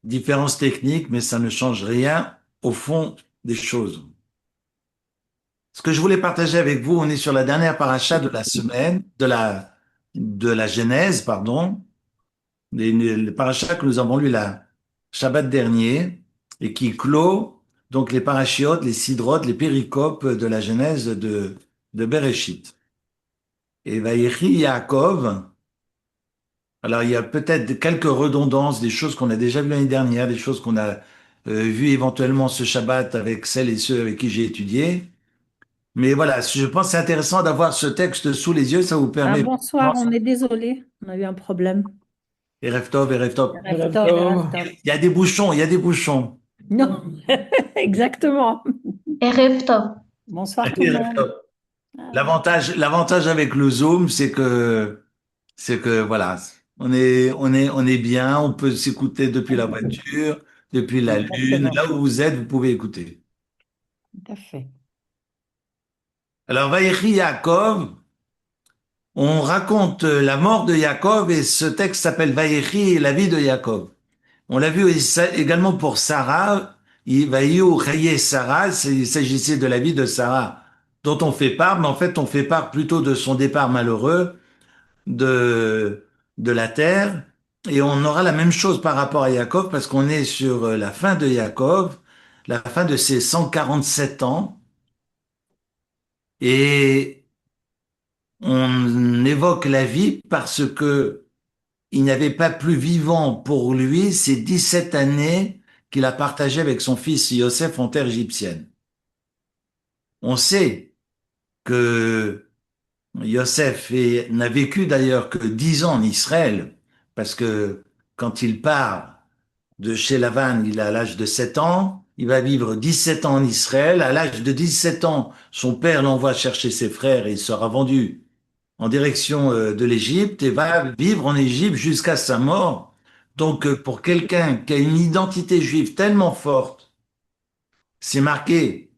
différences techniques, mais ça ne change rien au fond des choses. Ce que je voulais partager avec vous, on est sur la dernière paracha de la semaine, de la Genèse, pardon, les parachas que nous avons lus la Shabbat dernier et qui clôt donc les parachiotes, les sidrotes, les péricopes de la Genèse de Bereshit. Et Vaïchi Yaakov, alors il y a peut-être quelques redondances, des choses qu'on a déjà vues l'année dernière, des choses qu'on a vues éventuellement ce Shabbat avec celles et ceux avec qui j'ai étudié. Mais voilà, je pense que c'est intéressant d'avoir ce texte sous les yeux, ça vous Ah, permet. bonsoir, on est désolé, on a eu un problème. Erev Tov, Erev Tov. Erev tov, erev tov. Il y a des bouchons, il y a des bouchons. Non, exactement. Erev Tov. Bonsoir tout le Erev monde. Tov. Ah, L'avantage avec le Zoom, c'est que voilà, on est bien, on peut s'écouter depuis la voiture, depuis la lune, exactement, là où vous êtes, vous pouvez écouter. tout à fait. Alors, Vaïchi Yaakov, on raconte la mort de Yaakov et ce texte s'appelle Vaïchi et la vie de Yaakov. On l'a vu également pour Sarah, Vaïou Chaye Sarah, il s'agissait de la vie de Sarah dont on fait part, mais en fait on fait part plutôt de son départ malheureux de, de la terre. Et on aura la même chose par rapport à Yaakov parce qu'on est sur la fin de Yaakov, la fin de ses 147 ans. Et on évoque la vie parce que il n'y avait pas plus vivant pour lui ces 17 années qu'il a partagées avec son fils Yosef en terre égyptienne. On sait que n'a vécu d'ailleurs que 10 ans en Israël, parce que quand il part de chez Lavan, il a l'âge de 7 ans, il va vivre 17 ans en Israël. À l'âge de 17 ans, son père l'envoie chercher ses frères et il sera vendu en direction de l'Égypte et va vivre en Égypte jusqu'à sa mort. Donc, pour quelqu'un qui a une identité juive tellement forte, c'est marqué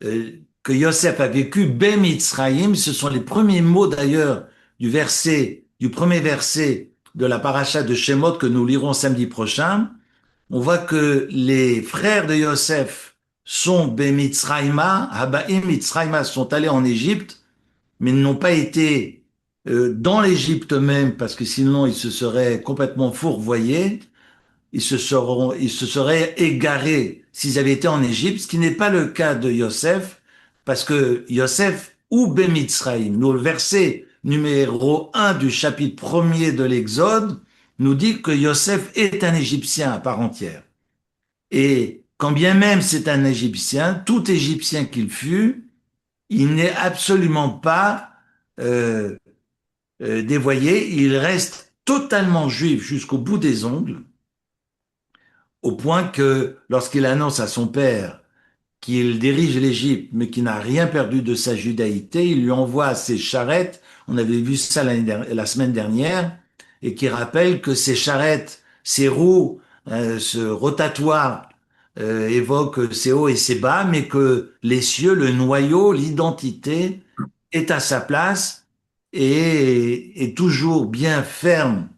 que Yosef a vécu Ben Mitzrayim. Ce sont les premiers mots d'ailleurs du premier verset de la paracha de Shemot que nous lirons samedi prochain. On voit que les frères de Yosef sont Ben Mitzrayima, Habaim Mitzrayima sont allés en Égypte mais n'ont pas été dans l'Égypte même, parce que sinon ils se seraient complètement fourvoyés, ils se seraient égarés s'ils avaient été en Égypte, ce qui n'est pas le cas de Yosef, parce que Yosef ou Bemitzraïm, nous le verset numéro 1 du chapitre premier de l'Exode, nous dit que Yosef est un Égyptien à part entière. Et quand bien même c'est un Égyptien, tout Égyptien qu'il fut, il n'est absolument pas euh, dévoyé, il reste totalement juif jusqu'au bout des ongles, au point que lorsqu'il annonce à son père qu'il dirige l'Égypte, mais qu'il n'a rien perdu de sa judaïté, il lui envoie ses charrettes, on avait vu ça la semaine dernière, et qui rappelle que ces charrettes, ces roues, ce rotatoire évoque ses hauts et ses bas, mais que les cieux, le noyau, l'identité est à sa place et est toujours bien ferme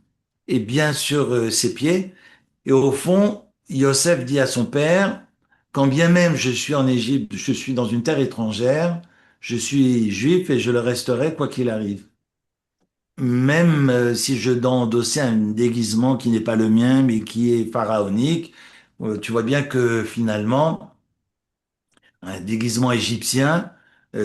et bien sur ses pieds. Et au fond, Yosef dit à son père, quand bien même je suis en Égypte, je suis dans une terre étrangère, je suis juif et je le resterai quoi qu'il arrive. Même si je dois endosser un déguisement qui n'est pas le mien, mais qui est pharaonique, tu vois bien que finalement, un déguisement égyptien,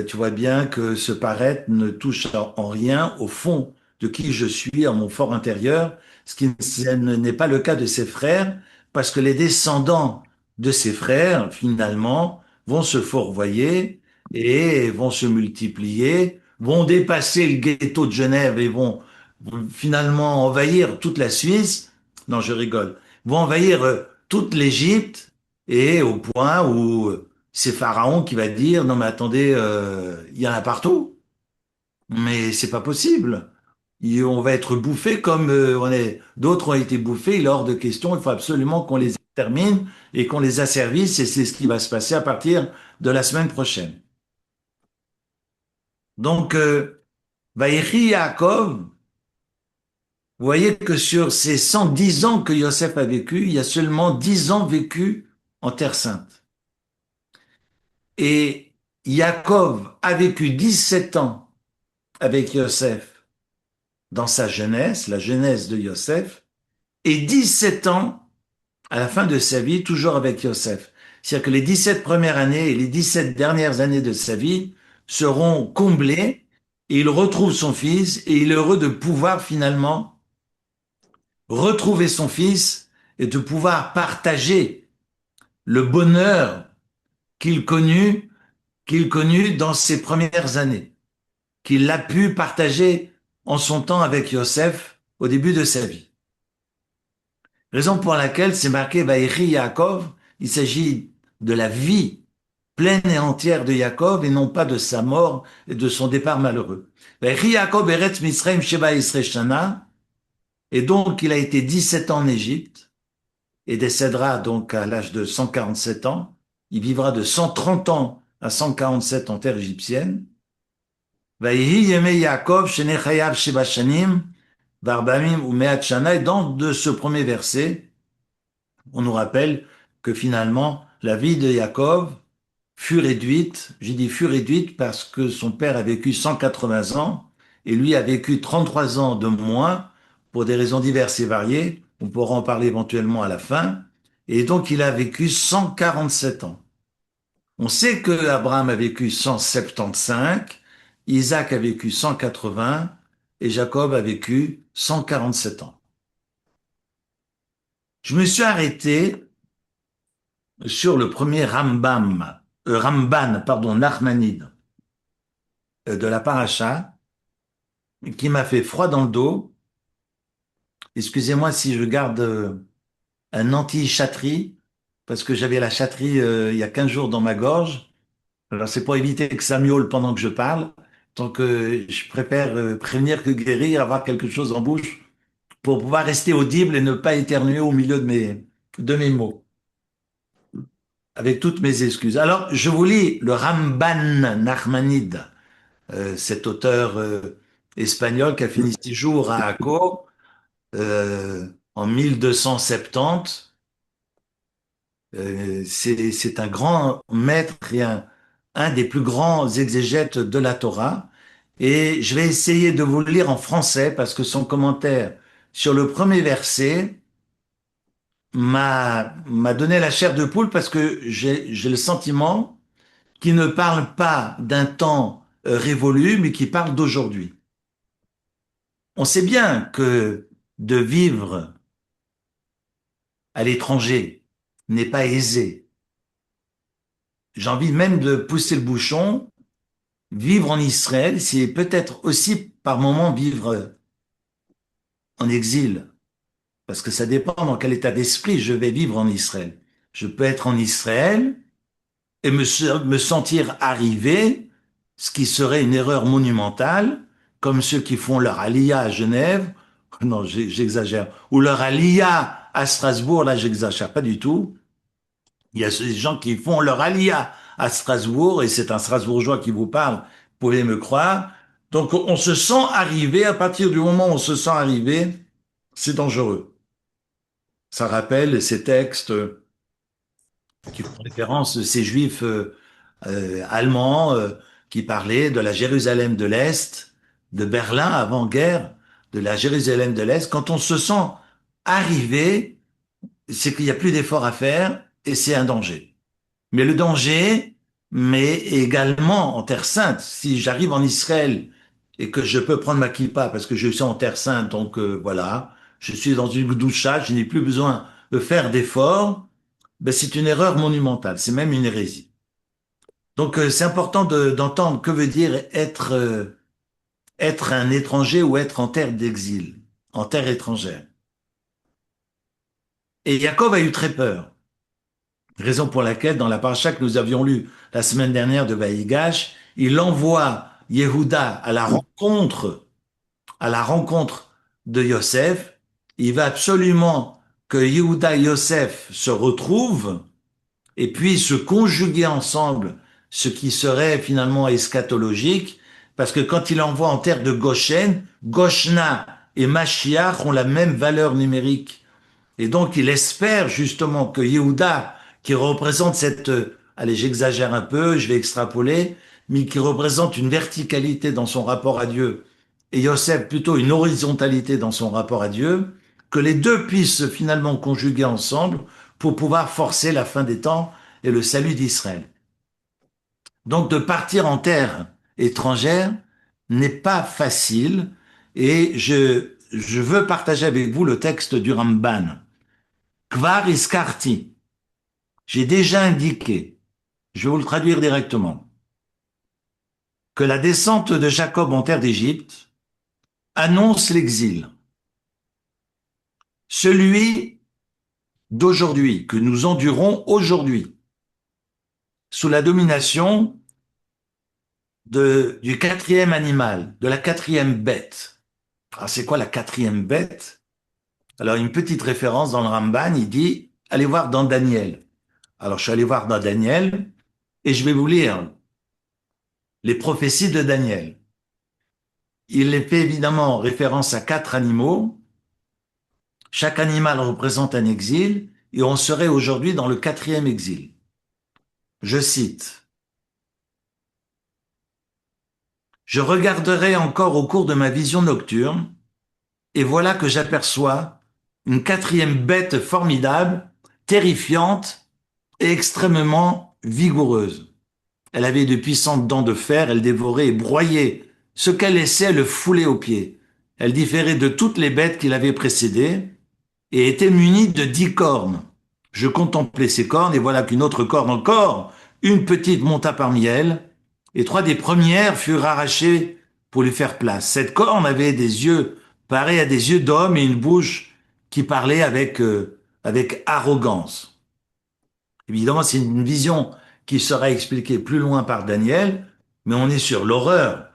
tu vois bien que ce paraître ne touche en rien au fond de qui je suis, à mon fort intérieur, ce qui n'est pas le cas de ses frères, parce que les descendants de ses frères, finalement, vont se fourvoyer et vont se multiplier, vont dépasser le ghetto de Genève et vont finalement envahir toute la Suisse. Non, je rigole. Vont envahir toute l'Égypte et au point où c'est Pharaon qui va dire, non mais attendez, il y en a partout, mais c'est pas possible. On va être bouffé comme d'autres ont été bouffés, il est hors de question, il faut absolument qu'on les termine et qu'on les asservisse, et c'est ce qui va se passer à partir de la semaine prochaine. Donc, Vaïchi Yaakov, Vous voyez que sur ces 110 ans que Yosef a vécu, il y a seulement 10 ans vécus en Terre Sainte. Et Yaakov a vécu 17 ans avec Yosef dans sa jeunesse, la jeunesse de Yosef, et 17 ans à la fin de sa vie, toujours avec Yosef. C'est-à-dire que les 17 premières années et les 17 dernières années de sa vie seront comblées et il retrouve son fils et il est heureux de pouvoir finalement retrouver son fils et de pouvoir partager le bonheur qu'il connut, qu'il connut dans ses premières années, qu'il a pu partager en son temps avec Yosef au début de sa vie. Raison pour laquelle c'est marqué Vaïri Yaakov, il s'agit de la vie pleine et entière de Yaakov et non pas de sa mort et de son départ malheureux. Vaïri Yaakov Eretz Mitzrayim Sheba Yisrael Shana, et donc il a été 17 ans en Égypte et décédera donc à l'âge de 147 ans. Il vivra de 130 ans à 147 en terre égyptienne. Vaïhi Yemei Yaakov Shene Chayav Sheba Shanim Varbamim ou Meat Shana, et dans de ce premier verset, on nous rappelle que finalement, la vie de Yaakov fut réduite. J'ai dit fut réduite parce que son père a vécu 180 ans et lui a vécu 33 ans de moins pour des raisons diverses et variées. On pourra en parler éventuellement à la fin. Et donc, il a vécu 147 ans. On sait que Abraham a vécu 175, Isaac a vécu 180 et Jacob a vécu 147 ans. Je me suis arrêté sur le premier Ramban, pardon, Nachmanide de la paracha, qui m'a fait froid dans le dos. Excusez-moi si je garde un anti-chatterie, parce que j'avais la chatterie il y a 15 jours dans ma gorge. Alors c'est pour éviter que ça miaule pendant que je parle. Donc je préfère prévenir que guérir, avoir quelque chose en bouche pour pouvoir rester audible et ne pas éternuer au milieu de mes mots, avec toutes mes excuses. Alors je vous lis le Ramban Nachmanide, cet auteur espagnol qui a fini ses jours à Akko en 1270. C'est un grand maître et un des plus grands exégètes de la Torah. Et je vais essayer de vous le lire en français parce que son commentaire sur le premier verset m'a donné la chair de poule parce que j'ai le sentiment qu'il ne parle pas d'un temps révolu, mais qui parle d'aujourd'hui. On sait bien que de vivre à l'étranger n'est pas aisé. J'ai envie même de pousser le bouchon. Vivre en Israël, c'est peut-être aussi par moments vivre en exil, parce que ça dépend dans quel état d'esprit je vais vivre en Israël. Je peux être en Israël et me sentir arrivé, ce qui serait une erreur monumentale, comme ceux qui font leur aliyah à Genève, non, j'exagère, ou leur aliyah à Strasbourg, là j'exagère pas du tout. Il y a ces gens qui font leur aliyah à Strasbourg, et c'est un Strasbourgeois qui vous parle, vous pouvez me croire. Donc on se sent arrivé, à partir du moment où on se sent arrivé, c'est dangereux. Ça rappelle ces textes qui font référence de ces juifs allemands qui parlaient de la Jérusalem de l'Est, de Berlin avant-guerre, de la Jérusalem de l'Est. Quand on se sent arrivé, c'est qu'il n'y a plus d'efforts à faire et c'est un danger. Mais le danger, mais également en Terre Sainte, si j'arrive en Israël et que je peux prendre ma kippa parce que je suis en Terre Sainte, donc voilà, je suis dans une doucha, je n'ai plus besoin de faire d'efforts, ben, c'est une erreur monumentale, c'est même une hérésie. Donc c'est important d'entendre que veut dire être un étranger ou être en terre d'exil, en terre étrangère. Et Yaakov a eu très peur, raison pour laquelle dans la paracha que nous avions lue la semaine dernière de Vaïgash, il envoie Yehuda à la rencontre de Yosef. Il va absolument que Yehuda et Yosef se retrouvent et puis se conjuguer ensemble, ce qui serait finalement eschatologique, parce que quand il envoie en terre de Goshen, Goshna et Mashiach ont la même valeur numérique. Et donc, il espère justement que Yehuda, qui représente allez, j'exagère un peu, je vais extrapoler, mais qui représente une verticalité dans son rapport à Dieu, et Yosef plutôt une horizontalité dans son rapport à Dieu, que les deux puissent finalement conjuguer ensemble pour pouvoir forcer la fin des temps et le salut d'Israël. Donc, de partir en terre étrangère n'est pas facile, et je veux partager avec vous le texte du Ramban. Kvar iskarti. J'ai déjà indiqué, je vais vous le traduire directement, que la descente de Jacob en terre d'Égypte annonce l'exil. Celui d'aujourd'hui, que nous endurons aujourd'hui, sous la domination du quatrième animal, de la quatrième bête. Alors, c'est quoi la quatrième bête? Alors, une petite référence dans le Ramban, il dit, allez voir dans Daniel. Alors, je suis allé voir dans Daniel, et je vais vous lire les prophéties de Daniel. Il fait évidemment référence à 4 animaux. Chaque animal représente un exil et on serait aujourd'hui dans le 4e exil. Je cite, « Je regarderai encore au cours de ma vision nocturne et voilà que j'aperçois une 4e bête formidable, terrifiante et extrêmement vigoureuse. Elle avait de puissantes dents de fer, elle dévorait et broyait. Ce qu'elle laissait, elle le foulait aux pieds. Elle différait de toutes les bêtes qui l'avaient précédée et était munie de 10 cornes. Je contemplais ces cornes et voilà qu'une autre corne encore, une petite monta parmi elles, et 3 des premières furent arrachées pour lui faire place. Cette corne avait des yeux pareils à des yeux d'homme et une bouche qui parlait avec arrogance. Évidemment, c'est une vision qui sera expliquée plus loin par Daniel, mais on est sur l'horreur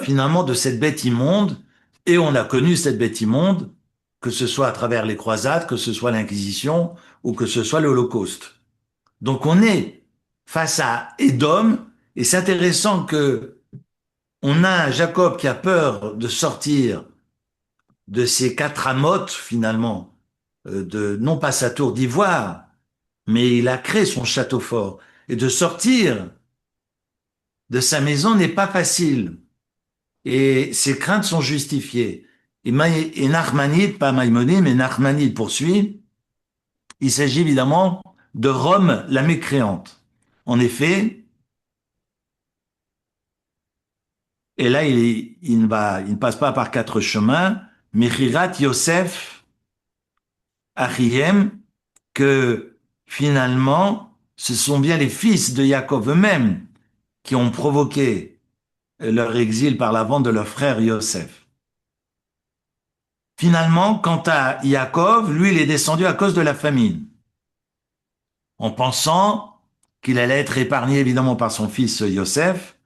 finalement de cette bête immonde, et on a connu cette bête immonde, que ce soit à travers les croisades, que ce soit l'Inquisition, ou que ce soit l'Holocauste. Donc on est face à Édom, et c'est intéressant que on a Jacob qui a peur de sortir de ces 4 amotes finalement, de non pas sa tour d'ivoire, mais il a créé son château fort. Et de sortir de sa maison n'est pas facile. Et ses craintes sont justifiées. Et Nachmanide, pas Maïmonide, mais Nachmanide poursuit. Il s'agit évidemment de Rome la mécréante. En effet, et là il ne passe pas par 4 chemins, Mechirat Yosef Achiem, que finalement ce sont bien les fils de Jacob eux-mêmes qui ont provoqué leur exil par la vente de leur frère Yosef. Finalement, quant à Yaakov, lui, il est descendu à cause de la famine, en pensant qu'il allait être épargné évidemment par son fils Yosef,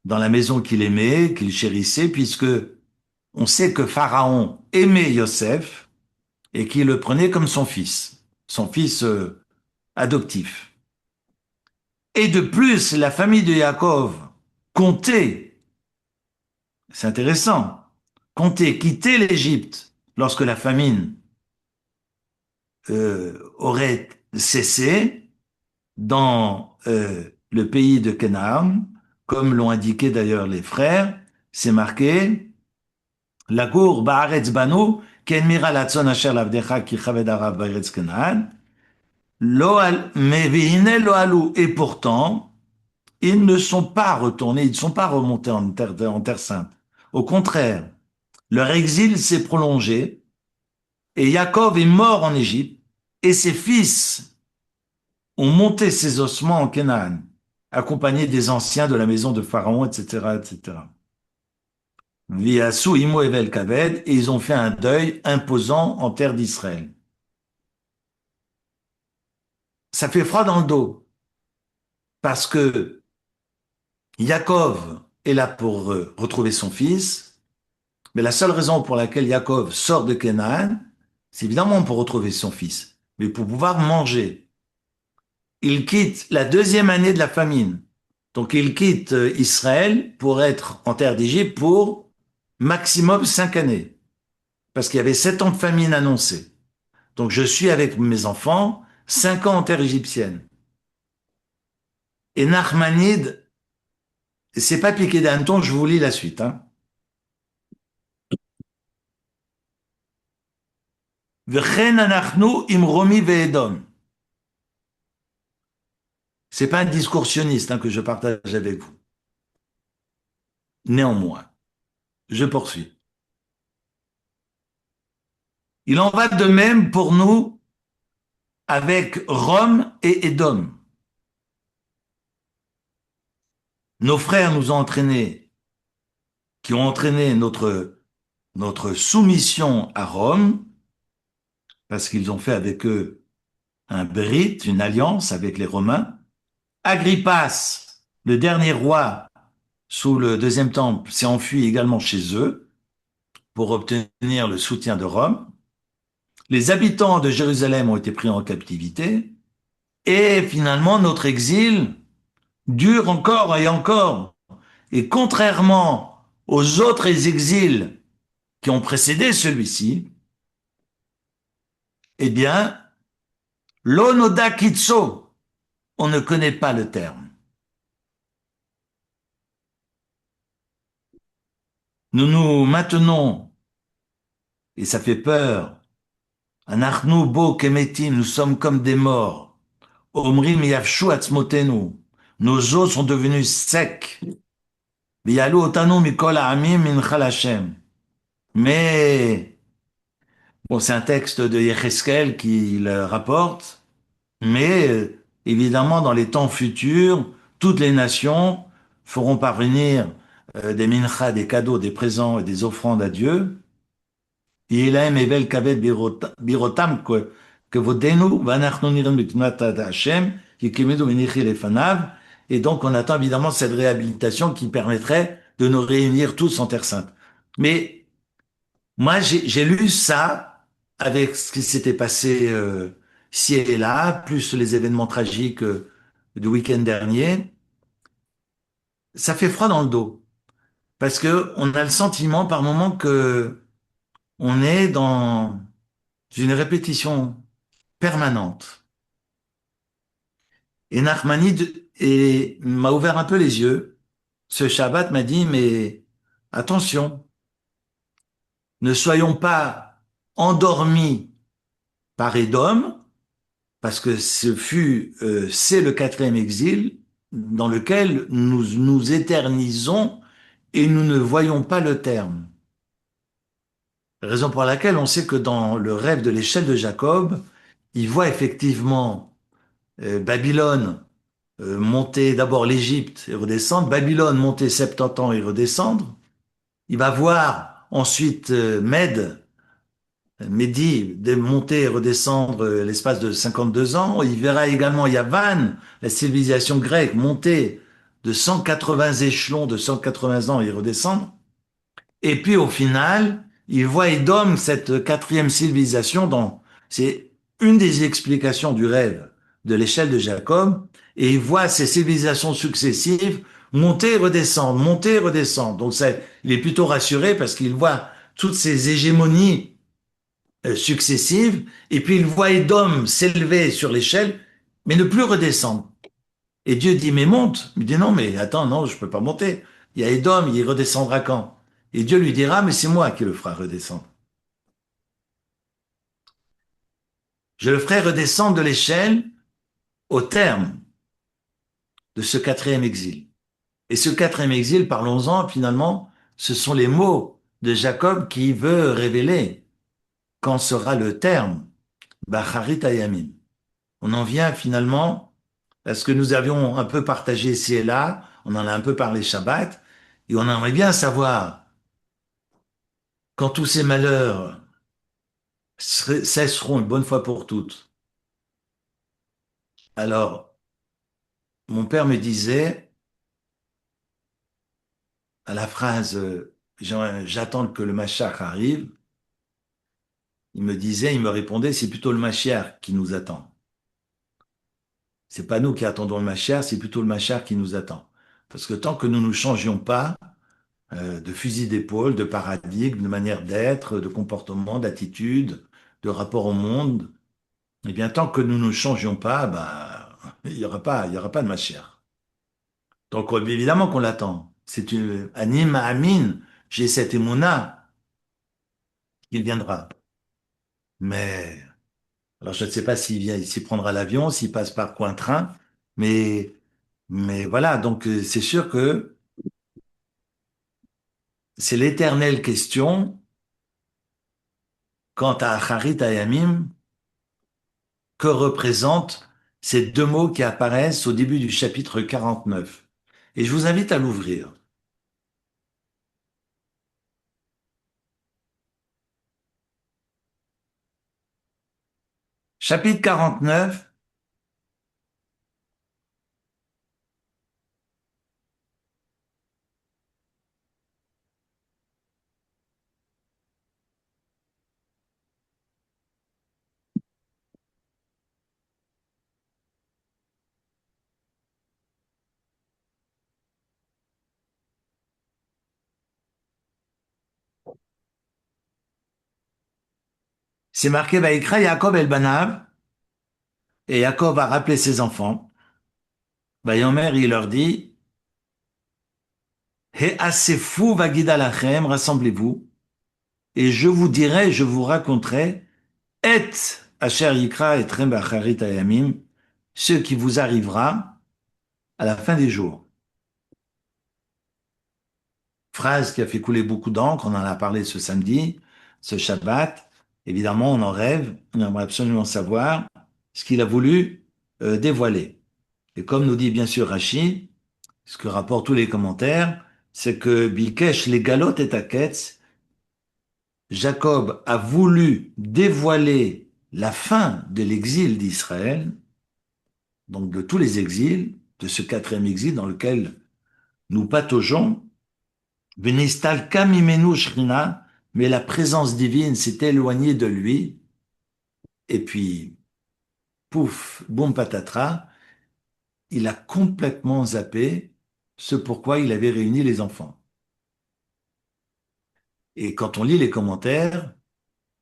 dans la maison qu'il aimait, qu'il chérissait, puisque on sait que Pharaon aimait Yosef et qu'il le prenait comme son fils adoptif. Et de plus, la famille de Yaakov comptait, c'est intéressant, comptait quitter l'Égypte lorsque la famine aurait cessé dans le pays de Canaan, comme l'ont indiqué d'ailleurs les frères, c'est marqué Lagour ba'aretz banu ken mira latzon asher lavdecha ki chaved arav ba'aretz Canaan lo al mevihine lo alou, et pourtant ils ne sont pas retournés, ils ne sont pas remontés en terre sainte. Au contraire, leur exil s'est prolongé et Yaakov est mort en Égypte et ses fils ont monté ses ossements en Canaan, accompagnés des anciens de la maison de Pharaon, etc., etc. Viasu imo evel kaved, et ils ont fait un deuil imposant en terre d'Israël. Ça fait froid dans le dos, parce que Yaakov est là pour retrouver son fils, mais la seule raison pour laquelle Yaakov sort de Canaan, c'est évidemment pour retrouver son fils, mais pour pouvoir manger. Il quitte la 2e année de la famine. Donc il quitte Israël pour être en terre d'Égypte pour maximum 5 années, parce qu'il y avait 7 ans de famine annoncée. Donc je suis avec mes enfants, 5 ans en terre égyptienne. Et Nachmanide, c'est pas piqué d'un ton, je vous lis la suite. Hein. V'chen anachnu im Romi ve'edom. C'est pas un discours sioniste hein, que je partage avec vous. Néanmoins, je poursuis. Il en va de même pour nous avec Rome et Édom. Nos frères nous ont entraînés, qui ont entraîné notre soumission à Rome, parce qu'ils ont fait avec eux un brit, une alliance avec les Romains. Agrippas, le dernier roi sous le deuxième temple, s'est enfui également chez eux pour obtenir le soutien de Rome. Les habitants de Jérusalem ont été pris en captivité. Et finalement, notre exil dure encore et encore. Et contrairement aux autres exils qui ont précédé celui-ci, eh bien, l'onoda kitso, on ne connaît pas le terme. Nous nous maintenons, et ça fait peur, anachnu bo kemetim, nous sommes comme des morts. Omrim yavshu atzmotenu, nos os sont devenus secs. V'yalu otanu mikol ha'amim minchal Hashem. Mais, bon, c'est un texte de Yecheskel qui le rapporte, mais évidemment, dans les temps futurs, toutes les nations feront parvenir des minchas, des cadeaux, des présents et des offrandes à Dieu. Yelahem evel kaved birotam que vodenu vanachnu nirim b'tnat Hashem yikimidu v'nichi lefanav. Et donc, on attend évidemment cette réhabilitation qui permettrait de nous réunir tous en Terre Sainte. Mais moi, j'ai lu ça avec ce qui s'était passé ici et là, plus les événements tragiques du week-end dernier. Ça fait froid dans le dos parce que on a le sentiment par moment que on est dans une répétition permanente. Et Nachmanide m'a ouvert un peu les yeux. Ce Shabbat m'a dit, mais attention, ne soyons pas endormis par Édom, parce que c'est le quatrième exil dans lequel nous nous éternisons et nous ne voyons pas le terme. Raison pour laquelle on sait que dans le rêve de l'échelle de Jacob, il voit effectivement Babylone monter d'abord l'Égypte et redescendre, Babylone monter 70 ans et redescendre. Il va voir ensuite Médie de monter et redescendre l'espace de 52 ans. Il verra également Yavan, la civilisation grecque, monter de 180 échelons de 180 ans et redescendre. Et puis au final, il voit Édom, cette quatrième civilisation, c'est une des explications du rêve de l'échelle de Jacob, et il voit ces civilisations successives monter et redescendre, monter et redescendre. Donc il est plutôt rassuré parce qu'il voit toutes ces hégémonies successives, et puis il voit Édom s'élever sur l'échelle, mais ne plus redescendre. Et Dieu dit, mais monte. Il dit, non, mais attends, non, je peux pas monter. Il y a Édom, il redescendra quand? Et Dieu lui dira, mais c'est moi qui le ferai redescendre. Je le ferai redescendre de l'échelle au terme de ce quatrième exil. Et ce quatrième exil, parlons-en, finalement, ce sont les mots de Jacob qui veut révéler quand sera le terme, Bacharit Ayamim. On en vient finalement à ce que nous avions un peu partagé ici et là, on en a un peu parlé Shabbat, et on aimerait bien savoir quand tous ces malheurs cesseront une bonne fois pour toutes. Alors, mon père me disait, à la phrase j'attends que le Mashiach arrive, il me répondait, c'est plutôt le Mashiach qui nous attend. C'est pas nous qui attendons le Mashiach, c'est plutôt le Mashiach qui nous attend. Parce que tant que nous ne changions pas, de fusil d'épaule, de paradigme, de manière d'être, de comportement, d'attitude, de rapport au monde. Eh bien, tant que nous ne changions pas, bah, il y aura pas de Mashiach. Donc, évidemment qu'on l'attend. C'est une anime amin. J'ai cette émouna qu'il viendra. Mais, alors je ne sais pas s'il vient, s'il prendra l'avion, s'il passe par coin train, mais, mais voilà. Donc, c'est sûr que c'est l'éternelle question quant à Acharit Ayamim, que représentent ces deux mots qui apparaissent au début du chapitre 49. Et je vous invite à l'ouvrir. Chapitre 49, c'est marqué Vaïkra Yaakov el Banav, et Yaakov a rappelé ses enfants. Vayomer, il leur dit, He asefu vagida lachem, rassemblez-vous, et je vous dirai, je vous raconterai, et asher yikra et trem bacharit ayamim, ce qui vous arrivera à la fin des jours. Phrase qui a fait couler beaucoup d'encre, on en a parlé ce samedi, ce Shabbat. Évidemment, on en rêve, on aimerait absolument savoir ce qu'il a voulu dévoiler. Et comme nous dit bien sûr Rashi, ce que rapportent tous les commentaires, c'est que Bilkesh les galotes et Aketz, Jacob a voulu dévoiler la fin de l'exil d'Israël, donc de tous les exils, de ce quatrième exil dans lequel nous pataugeons. Venistalka mimenu shrina, mais la présence divine s'est éloignée de lui, et puis, pouf, boum patatras, il a complètement zappé ce pourquoi il avait réuni les enfants. Et quand on lit les commentaires,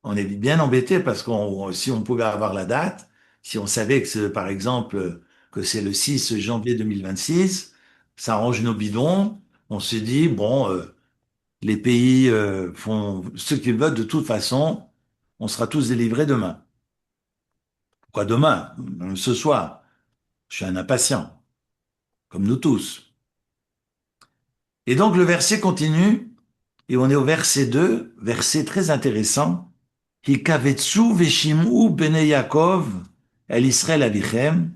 on est bien embêté parce qu'on, si on pouvait avoir la date, si on savait que par exemple, que c'est le 6 janvier 2026, ça arrange nos bidons. On se dit, bon, les pays font ce qu'ils veulent de toute façon, on sera tous délivrés demain. Pourquoi demain? Même ce soir. Je suis un impatient, comme nous tous. Et donc le verset continue, et on est au verset 2, verset très intéressant. Hikavetsu veshim'u bene Yaakov el Israël avichem.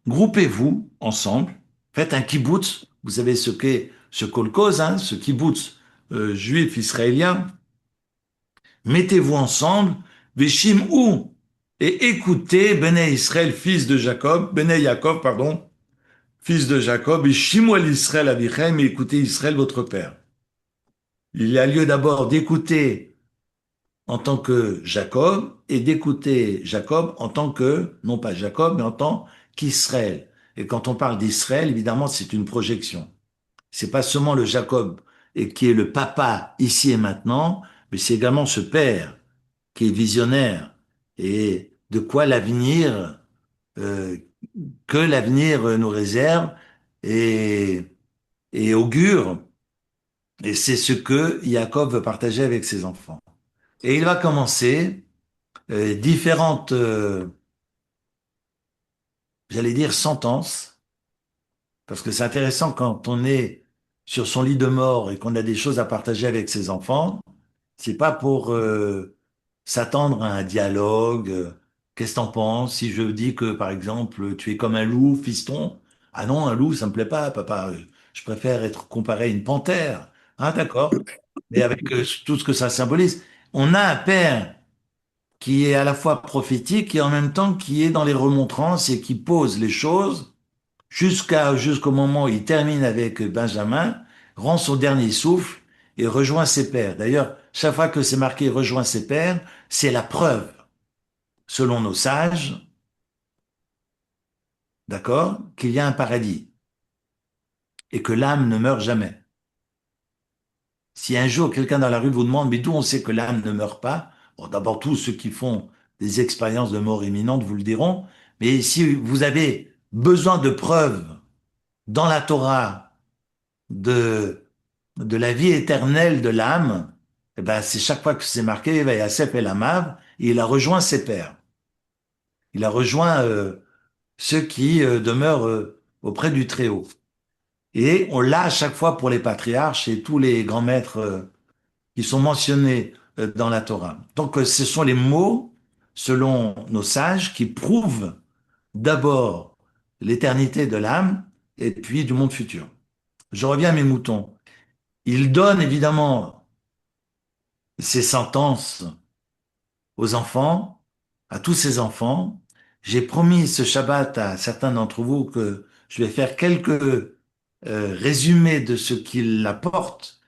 Groupez-vous ensemble, faites un kibbutz. Vous savez ce qu'est ce kolkhoz, hein, ce kibbutz juif israélien. Mettez-vous ensemble, veshim'u, et écoutez bene Israël, fils de Jacob, bene Yaakov, pardon, fils de Jacob, et shim'u el Israël avichem, et écoutez Israël votre père. Il y a lieu d'abord d'écouter en tant que Jacob et d'écouter Jacob en tant que, non pas Jacob, mais en tant qu'Israël. Et quand on parle d'Israël, évidemment, c'est une projection. C'est pas seulement le Jacob et qui est le papa ici et maintenant, mais c'est également ce père qui est visionnaire et de quoi l'avenir, euh, que l'avenir nous réserve et, et augure. Et c'est ce que Jacob veut partager avec ses enfants. Et il va commencer différentes, j'allais dire, sentences, parce que c'est intéressant quand on est sur son lit de mort et qu'on a des choses à partager avec ses enfants, c'est pas pour s'attendre à un dialogue. Qu'est-ce que t'en penses si je dis que, par exemple, tu es comme un loup, fiston? Ah non, un loup, ça me plaît pas, papa. Je préfère être comparé à une panthère. Ah d'accord. Mais avec tout ce que ça symbolise, on a un père qui est à la fois prophétique et en même temps qui est dans les remontrances et qui pose les choses jusqu'au moment où il termine avec Benjamin, rend son dernier souffle et rejoint ses pères. D'ailleurs, chaque fois que c'est marqué rejoint ses pères, c'est la preuve, selon nos sages, d'accord, qu'il y a un paradis et que l'âme ne meurt jamais. Si un jour quelqu'un dans la rue vous demande, mais d'où on sait que l'âme ne meurt pas? Bon, d'abord, tous ceux qui font des expériences de mort imminente vous le diront. Mais si vous avez besoin de preuves dans la Torah de, de la vie éternelle de l'âme, eh ben, c'est chaque fois que c'est marqué, Vayasef el Amav, et il a rejoint ses pères. Il a rejoint ceux qui demeurent auprès du Très-Haut. Et on l'a à chaque fois pour les patriarches et tous les grands maîtres qui sont mentionnés dans la Torah. Donc ce sont les mots, selon nos sages, qui prouvent d'abord l'éternité de l'âme et puis du monde futur. Je reviens à mes moutons. Il donne évidemment ces sentences aux enfants, à tous ces enfants. J'ai promis ce Shabbat à certains d'entre vous que je vais faire quelques résumés de ce qu'il apporte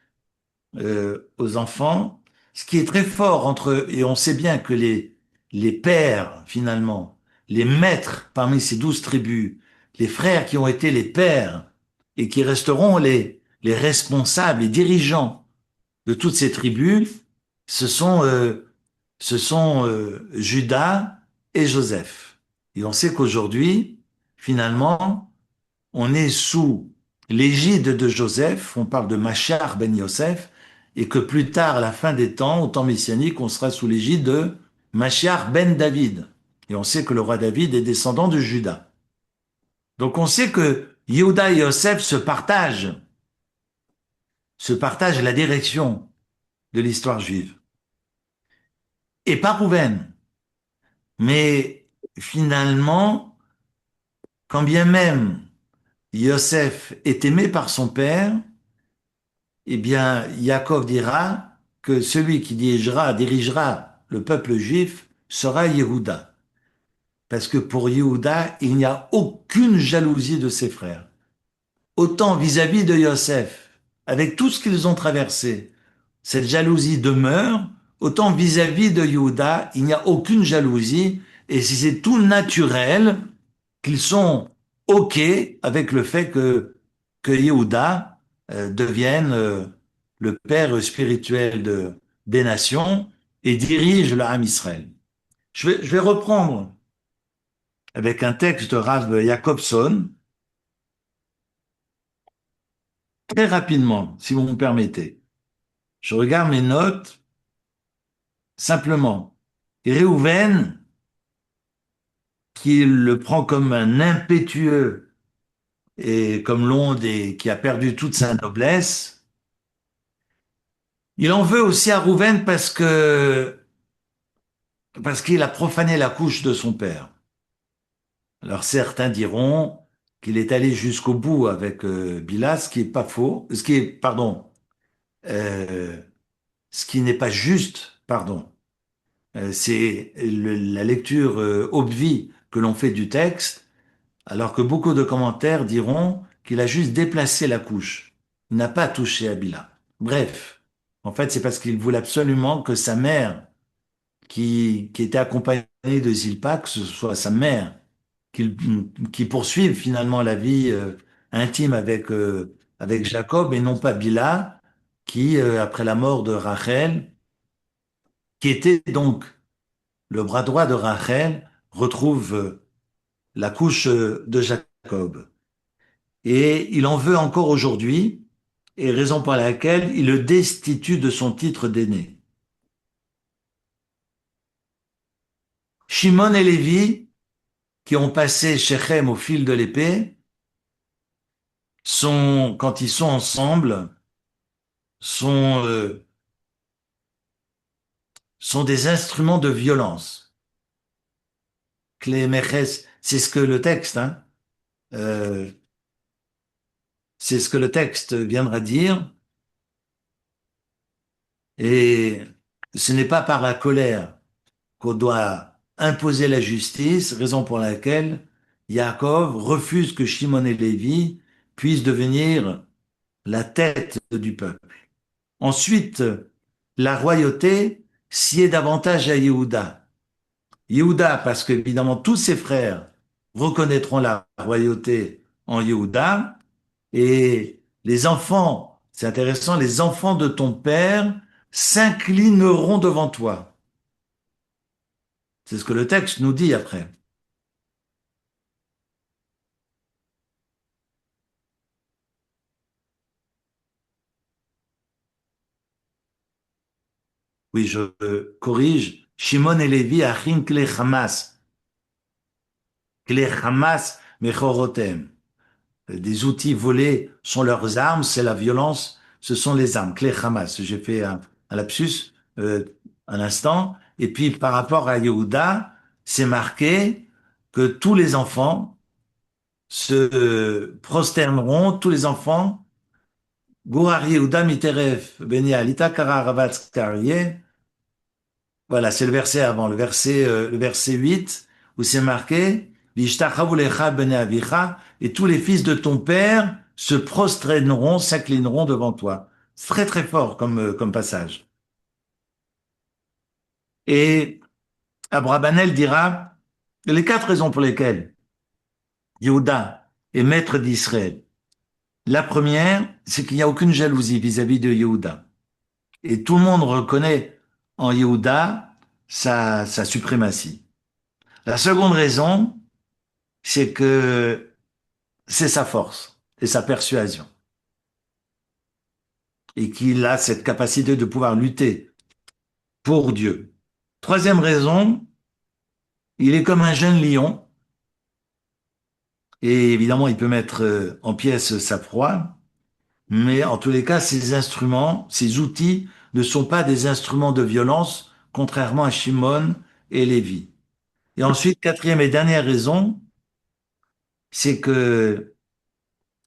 aux enfants. Ce qui est très fort entre eux, et on sait bien que les pères, finalement, les maîtres parmi ces 12 tribus, les frères qui ont été les pères et qui resteront les responsables, les dirigeants de toutes ces tribus, ce sont, euh, ce sont Judas et Joseph. Et on sait qu'aujourd'hui, finalement, on est sous l'égide de Joseph, on parle de Machar ben Yosef, et que plus tard, à la fin des temps, au temps messianique, on sera sous l'égide de Machar ben David. Et on sait que le roi David est descendant de Judas. Donc on sait que Yehuda et Yosef se partagent la direction de l'histoire juive. Et pas Rouven. Mais finalement, quand bien même Yosef est aimé par son père, eh bien, Yaakov dira que celui qui dirigera le peuple juif sera Yehuda. Parce que pour Yehuda, il n'y a aucune jalousie de ses frères. Autant vis-à-vis de Yosef, avec tout ce qu'ils ont traversé, cette jalousie demeure, autant vis-à-vis de Yehuda, il n'y a aucune jalousie, et si c'est tout naturel qu'ils sont OK avec le fait que Yehuda devienne le père spirituel des nations et dirige le Ham Israël. Je vais reprendre avec un texte de Rav Jacobson, très rapidement, si vous me permettez. Je regarde mes notes simplement. Et Réhouven, qui le prend comme un impétueux et comme l'onde et qui a perdu toute sa noblesse, il en veut aussi à Rouven parce qu'il a profané la couche de son père. Alors certains diront qu'il est allé jusqu'au bout avec Bila, ce qui est pas faux, euh, ce qui n'est pas juste, pardon. C'est la lecture obvie que l'on fait du texte, alors que beaucoup de commentaires diront qu'il a juste déplacé la couche. Il n'a pas touché à Bila. Bref, en fait, c'est parce qu'il voulait absolument que sa mère, qui était accompagnée de Zilpa, que ce soit sa mère, qui, qui poursuive finalement la vie intime avec Jacob et non pas Bila, qui, après la mort de Rachel, qui était donc le bras droit de Rachel, retrouve la couche de Jacob. Et il en veut encore aujourd'hui, et raison pour laquelle il le destitue de son titre d'aîné. Shimon et Lévi, qui ont passé Shechem au fil de l'épée, quand ils sont ensemble, sont, euh, sont des instruments de violence. Clémères, c'est ce que le texte, hein, euh, c'est ce que le texte viendra dire, et ce n'est pas par la colère qu'on doit imposer la justice, raison pour laquelle Yaakov refuse que Shimon et Lévi puissent devenir la tête du peuple. Ensuite, la royauté sied davantage à Yehuda. Yehuda, parce que évidemment tous ses frères reconnaîtront la royauté en Yehuda, et les enfants, C'est intéressant, les enfants de ton père s'inclineront devant toi. C'est ce que le texte nous dit après. Oui, je corrige. Shimon et Lévi, achim kle Hamas. Kle Hamas mechorotem. Des outils volés sont leurs armes, c'est la violence, ce sont les armes. Kle Hamas. J'ai fait un lapsus un instant. Et puis par rapport à Yehuda, c'est marqué que tous les enfants se prosterneront, tous les enfants. Gourar Yehuda miteref beni alita kara ravatz karyeh. Voilà, c'est le verset avant, le verset 8, où c'est marqué, Vishtachavu lecha bnei avicha, et tous les fils de ton père se prosterneront, s'inclineront devant toi. C'est très très fort comme passage. Et Abrabanel dira, les quatre raisons pour lesquelles Yehuda est maître d'Israël. La première, c'est qu'il n'y a aucune jalousie vis-à-vis de Yehuda. Et tout le monde reconnaît en Yehuda sa suprématie. La seconde raison, c'est que c'est sa force et sa persuasion et qu'il a cette capacité de pouvoir lutter pour Dieu. Troisième raison, il est comme un jeune lion et évidemment il peut mettre en pièces sa proie, mais en tous les cas ses instruments, ses outils ne sont pas des instruments de violence, contrairement à Shimon et Lévi. Et ensuite, quatrième et dernière raison, c'est que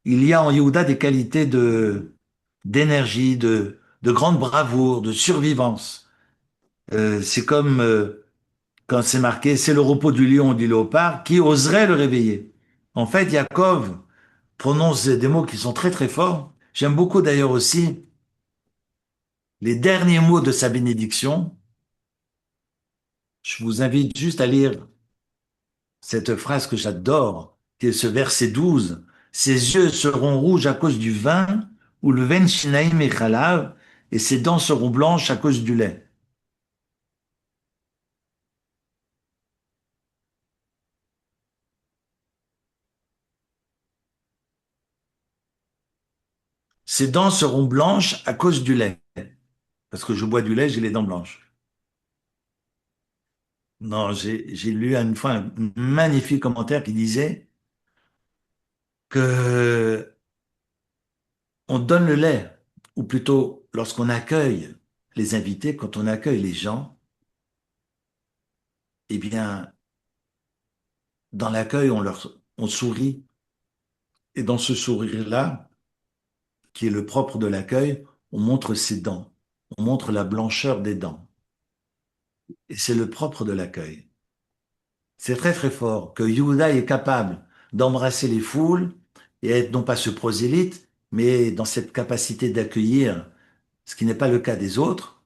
il y a en Yehuda des qualités d'énergie, de grande bravoure, de survivance. C'est comme quand c'est marqué, c'est le repos du lion ou du léopard qui oserait le réveiller. En fait, Yaakov prononce des mots qui sont très très forts. J'aime beaucoup d'ailleurs aussi les derniers mots de sa bénédiction. Je vous invite juste à lire cette phrase que j'adore, qui est ce verset 12. Ses yeux seront rouges à cause du vin, ou le ven shinaim et chalav, et ses dents seront blanches à cause du lait. Ses dents seront blanches à cause du lait. Parce que je bois du lait, j'ai les dents blanches. Non, j'ai lu une fois un magnifique commentaire qui disait que on donne le lait, ou plutôt lorsqu'on accueille les invités, quand on accueille les gens, eh bien, dans l'accueil, on sourit. Et dans ce sourire-là, qui est le propre de l'accueil, on montre ses dents. On montre la blancheur des dents. Et c'est le propre de l'accueil. C'est très très fort que Yehuda est capable d'embrasser les foules et être non pas ce prosélyte, mais dans cette capacité d'accueillir, ce qui n'est pas le cas des autres,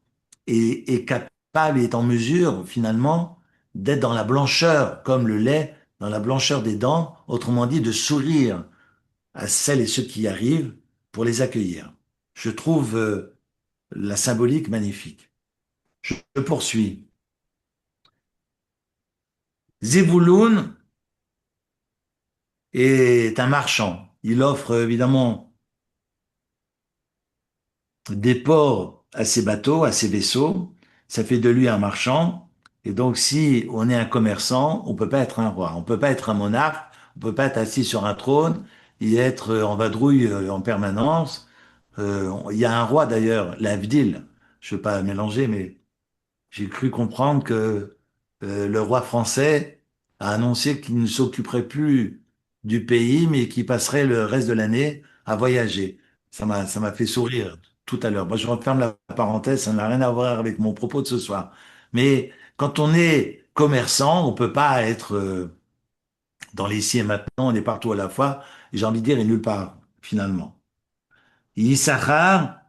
et est capable et est en mesure finalement d'être dans la blancheur, comme le lait, dans la blancheur des dents, autrement dit de sourire à celles et ceux qui y arrivent pour les accueillir. Je trouve la symbolique magnifique. Je poursuis. Zebouloun est un marchand. Il offre évidemment des ports à ses bateaux, à ses vaisseaux. Ça fait de lui un marchand. Et donc, si on est un commerçant, on peut pas être un roi, on peut pas être un monarque, on peut pas être assis sur un trône et être en vadrouille en permanence. Il y a un roi d'ailleurs, l'Avdil. Je veux pas mélanger, mais j'ai cru comprendre que le roi français a annoncé qu'il ne s'occuperait plus du pays, mais qu'il passerait le reste de l'année à voyager. Ça m'a fait sourire tout à l'heure. Moi, je referme la parenthèse, ça n'a rien à voir avec mon propos de ce soir. Mais quand on est commerçant, on peut pas être dans les ici et maintenant, on est partout à la fois. Et j'ai envie de dire, et nulle part, finalement. Issachar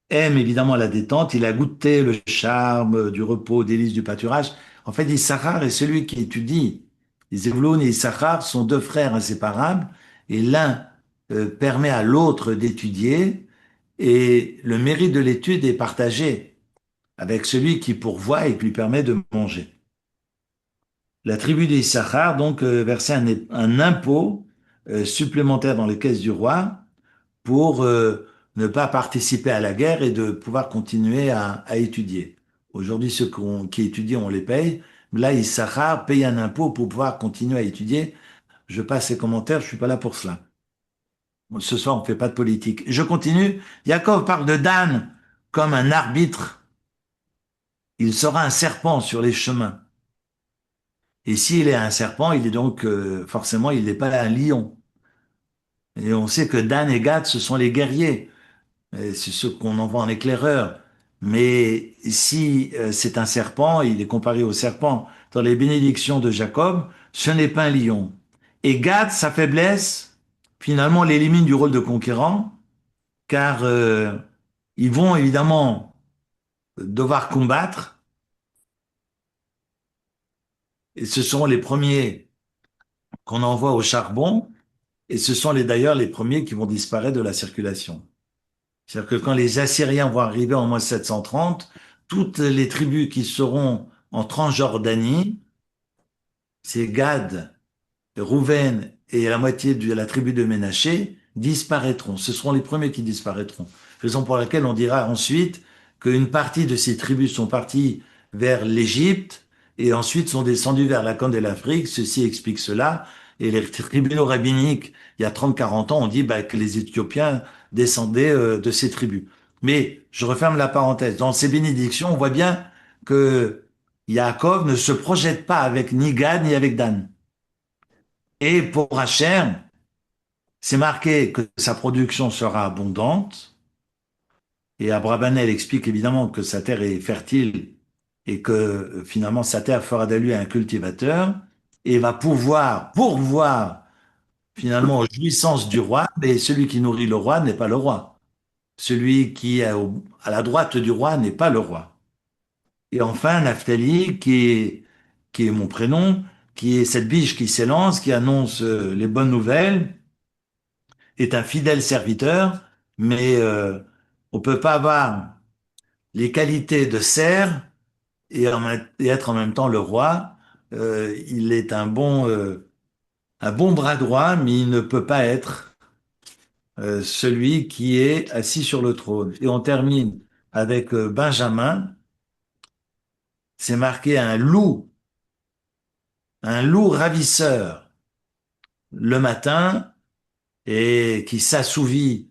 aime évidemment la détente, il a goûté le charme du repos, délices du pâturage. En fait, Issachar est celui qui étudie. Zevloun et Issachar sont deux frères inséparables et l'un permet à l'autre d'étudier et le mérite de l'étude est partagé avec celui qui pourvoit et qui lui permet de manger. La tribu d'Issachar donc versait un impôt supplémentaire dans les caisses du roi pour ne pas participer à la guerre et de pouvoir continuer à étudier. Aujourd'hui, ceux qui étudient, on les paye. Là, Issachar paye un impôt pour pouvoir continuer à étudier. Je passe ces commentaires, je suis pas là pour cela. Ce soir, on ne fait pas de politique. Je continue. Yaakov parle de Dan comme un arbitre. Il sera un serpent sur les chemins. Et s'il est un serpent, il est donc forcément, il n'est pas un lion. Et on sait que Dan et Gad, ce sont les guerriers. C'est ceux qu'on envoie en éclaireur. Mais si c'est un serpent, il est comparé au serpent. Dans les bénédictions de Jacob, ce n'est pas un lion. Et Gad, sa faiblesse, finalement, l'élimine du rôle de conquérant, car ils vont évidemment devoir combattre, et ce sont les premiers qu'on envoie au charbon, et ce sont d'ailleurs les premiers qui vont disparaître de la circulation. C'est-à-dire que quand les Assyriens vont arriver en moins 730, toutes les tribus qui seront en Transjordanie, c'est Gad, Rouven et la moitié de la tribu de Ménaché, disparaîtront. Ce seront les premiers qui disparaîtront. Raison pour laquelle on dira ensuite qu'une partie de ces tribus sont parties vers l'Égypte et ensuite sont descendues vers la Corne de l'Afrique. Ceci explique cela. Et les tribunaux rabbiniques, il y a 30-40 ans, ont dit bah, que les Éthiopiens descendaient de ces tribus. Mais je referme la parenthèse. Dans ces bénédictions, on voit bien que Yaakov ne se projette pas avec ni Gad ni avec Dan. Et pour Hachem, c'est marqué que sa production sera abondante. Et Abravanel explique évidemment que sa terre est fertile et que finalement sa terre fera de lui un cultivateur et va pouvoir pourvoir finalement aux jouissances du roi. Mais celui qui nourrit le roi n'est pas le roi. Celui qui est à la droite du roi n'est pas le roi. Et enfin, Naphtali, qui est mon prénom, qui est cette biche qui s'élance, qui annonce les bonnes nouvelles, est un fidèle serviteur, mais on peut pas avoir les qualités de serf et être en même temps le roi. Il est un bon bras droit, mais il ne peut pas être celui qui est assis sur le trône. Et on termine avec Benjamin. C'est marqué un loup ravisseur le matin et qui s'assouvit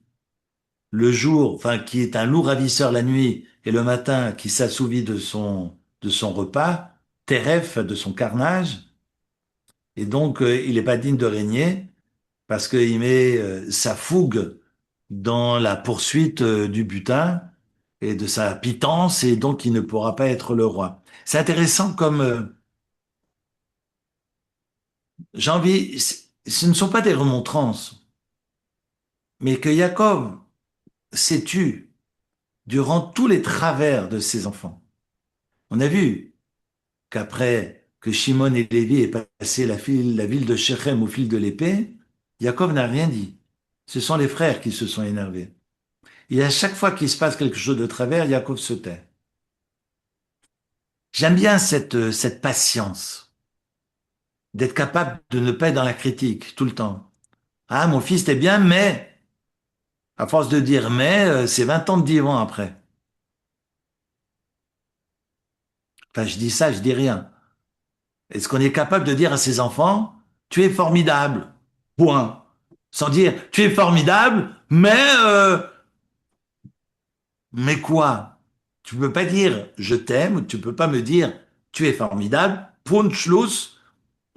le jour, enfin qui est un loup ravisseur la nuit et le matin qui s'assouvit de son repas, teref de son carnage, et donc il n'est pas digne de régner parce qu'il met sa fougue dans la poursuite du butin et de sa pitance et donc il ne pourra pas être le roi. C'est intéressant comme j'ai envie, ce ne sont pas des remontrances, mais que Jacob s'est tu durant tous les travers de ses enfants. On a vu qu'après que Shimon et Lévi aient passé la ville de Shechem au fil de l'épée, Jacob n'a rien dit. Ce sont les frères qui se sont énervés. Et à chaque fois qu'il se passe quelque chose de travers, Jacob se tait. J'aime bien cette patience, d'être capable de ne pas être dans la critique tout le temps. Ah, mon fils, t'es bien, mais, à force de dire mais, c'est 20 ans de divan après. Enfin, je dis ça, je dis rien. Est-ce qu'on est capable de dire à ses enfants, tu es formidable, point. Sans dire, tu es formidable, mais quoi? Tu peux pas dire, je t'aime, tu peux pas me dire, tu es formidable, point, Schluss,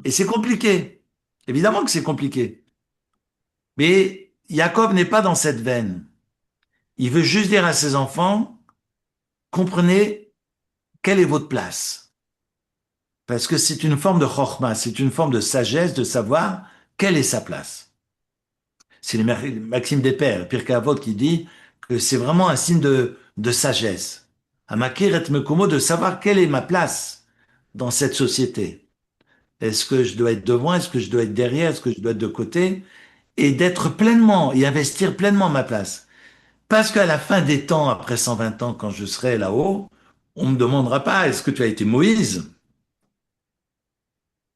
et c'est compliqué. Évidemment que c'est compliqué. Mais Jacob n'est pas dans cette veine. Il veut juste dire à ses enfants, comprenez quelle est votre place. Parce que c'est une forme de chorma, c'est une forme de sagesse de savoir quelle est sa place. C'est les Maxime des Pères, Pirkei Avot, qui dit que c'est vraiment un signe de sagesse. Amakir et Mekomo, de savoir quelle est ma place dans cette société. Est-ce que je dois être devant? Est-ce que je dois être derrière? Est-ce que je dois être de côté? Et d'être pleinement et investir pleinement ma place. Parce qu'à la fin des temps, après 120 ans, quand je serai là-haut, on me demandera pas est-ce que tu as été Moïse?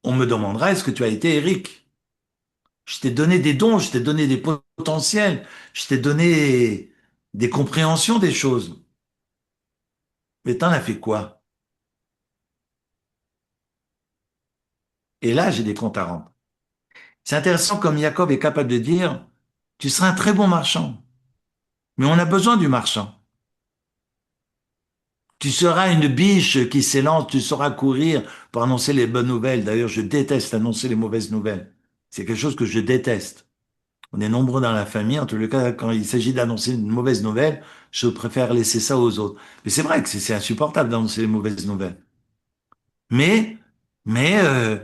On me demandera est-ce que tu as été Éric? Je t'ai donné des dons, je t'ai donné des potentiels, je t'ai donné des compréhensions des choses. Mais t'en as fait quoi? Et là, j'ai des comptes à rendre. C'est intéressant comme Jacob est capable de dire, tu seras un très bon marchand, mais on a besoin du marchand. Tu seras une biche qui s'élance, tu sauras courir pour annoncer les bonnes nouvelles. D'ailleurs, je déteste annoncer les mauvaises nouvelles. C'est quelque chose que je déteste. On est nombreux dans la famille. En tout cas, quand il s'agit d'annoncer une mauvaise nouvelle, je préfère laisser ça aux autres. Mais c'est vrai que c'est insupportable d'annoncer les mauvaises nouvelles. Mais, mais, euh,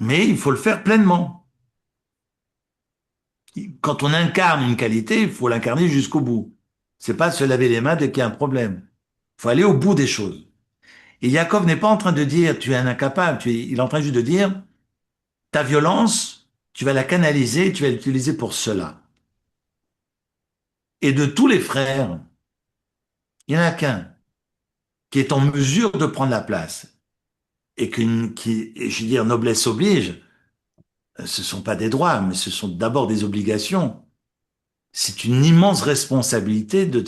mais il faut le faire pleinement. Quand on incarne une qualité, il faut l'incarner jusqu'au bout. C'est pas se laver les mains dès qu'il y a un problème. Il faut aller au bout des choses. Et Yaakov n'est pas en train de dire tu es un incapable, il est en train juste de dire ta violence, tu vas la canaliser, tu vas l'utiliser pour cela. Et de tous les frères, il n'y en a qu'un qui est en mesure de prendre la place. Et je veux dire, noblesse oblige, ce ne sont pas des droits, mais ce sont d'abord des obligations. C'est une immense responsabilité de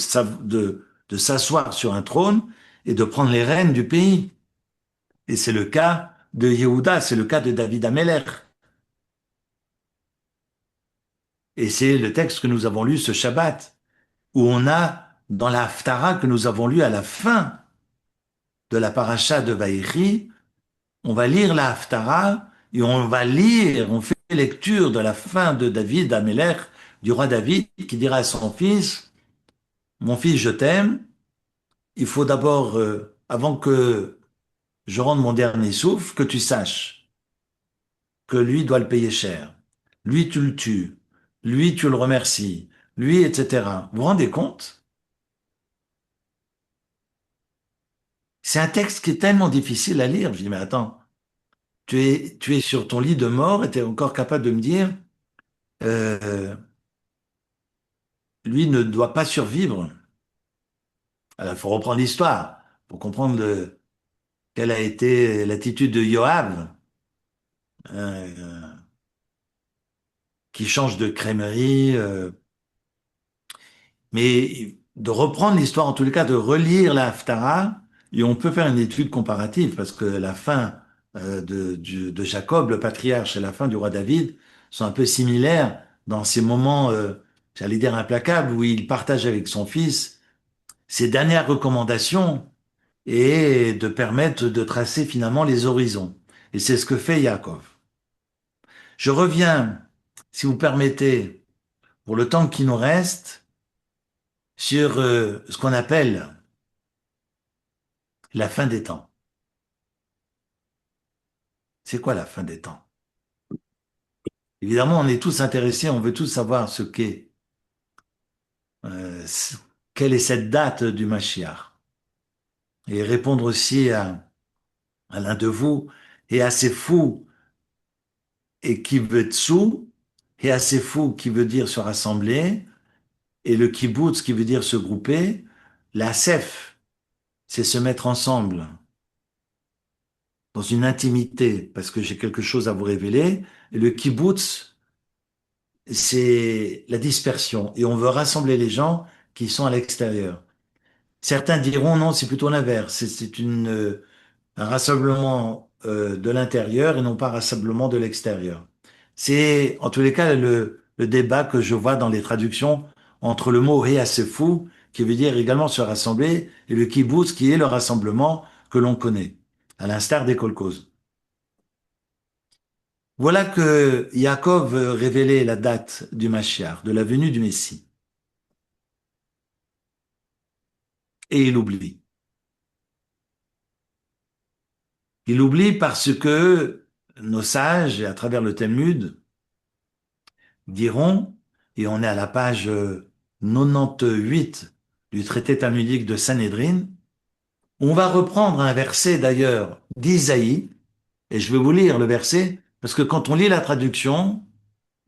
s'asseoir sur un trône et de prendre les rênes du pays. Et c'est le cas de Yehuda, c'est le cas de David Ameller. Et c'est le texte que nous avons lu ce Shabbat, où on a, dans la Haftara que nous avons lu à la fin de la paracha de Vaïchi, on va lire la Haftara et on fait lecture de la fin de David Ameller, du roi David, qui dira à son fils, mon fils, je t'aime, il faut d'abord, avant que je rende mon dernier souffle, que tu saches que lui doit le payer cher. Lui, tu le tues. Lui, tu le remercies. Lui, etc. Vous vous rendez compte? C'est un texte qui est tellement difficile à lire. Je dis, mais attends, tu es sur ton lit de mort et tu es encore capable de me dire, euh, lui ne doit pas survivre. Alors, il faut reprendre l'histoire pour comprendre quelle a été l'attitude de Yoav, euh, qui change de crèmerie, mais de reprendre l'histoire, en tous les cas, de relire la Haftara, et on peut faire une étude comparative, parce que la fin de Jacob, le patriarche, et la fin du roi David sont un peu similaires dans ces moments, j'allais dire implacables, où il partage avec son fils ses dernières recommandations et de permettre de tracer finalement les horizons. Et c'est ce que fait Yaakov. Je reviens, si vous permettez, pour le temps qui nous reste, sur ce qu'on appelle la fin des temps. C'est quoi la fin des temps? Évidemment, on est tous intéressés, on veut tous savoir euh, ce- quelle est cette date du Mashiach. Et répondre aussi à l'un de vous, et assez fou, et qui veut tsou, et assez fou qui veut dire se rassembler, et le kibbutz qui veut dire se grouper. La sef, c'est se mettre ensemble dans une intimité, parce que j'ai quelque chose à vous révéler. Et le kibbutz, c'est la dispersion. Et on veut rassembler les gens qui sont à l'extérieur. Certains diront non, c'est plutôt l'inverse. Un rassemblement de l'intérieur et non pas un rassemblement de l'extérieur. C'est en tous les cas le débat que je vois dans les traductions entre le mot fou qui veut dire également se rassembler, et le kibbutz, qui est le rassemblement que l'on connaît, à l'instar des kolkhozes. Voilà que Yaakov veut révéler la date du Mashiach, de la venue du Messie. Et il oublie. Il oublie parce que nos sages, et à travers le Talmud, diront, et on est à la page 98 du traité talmudique de Sanhédrin, on va reprendre un verset d'ailleurs d'Isaïe, et je vais vous lire le verset, parce que quand on lit la traduction,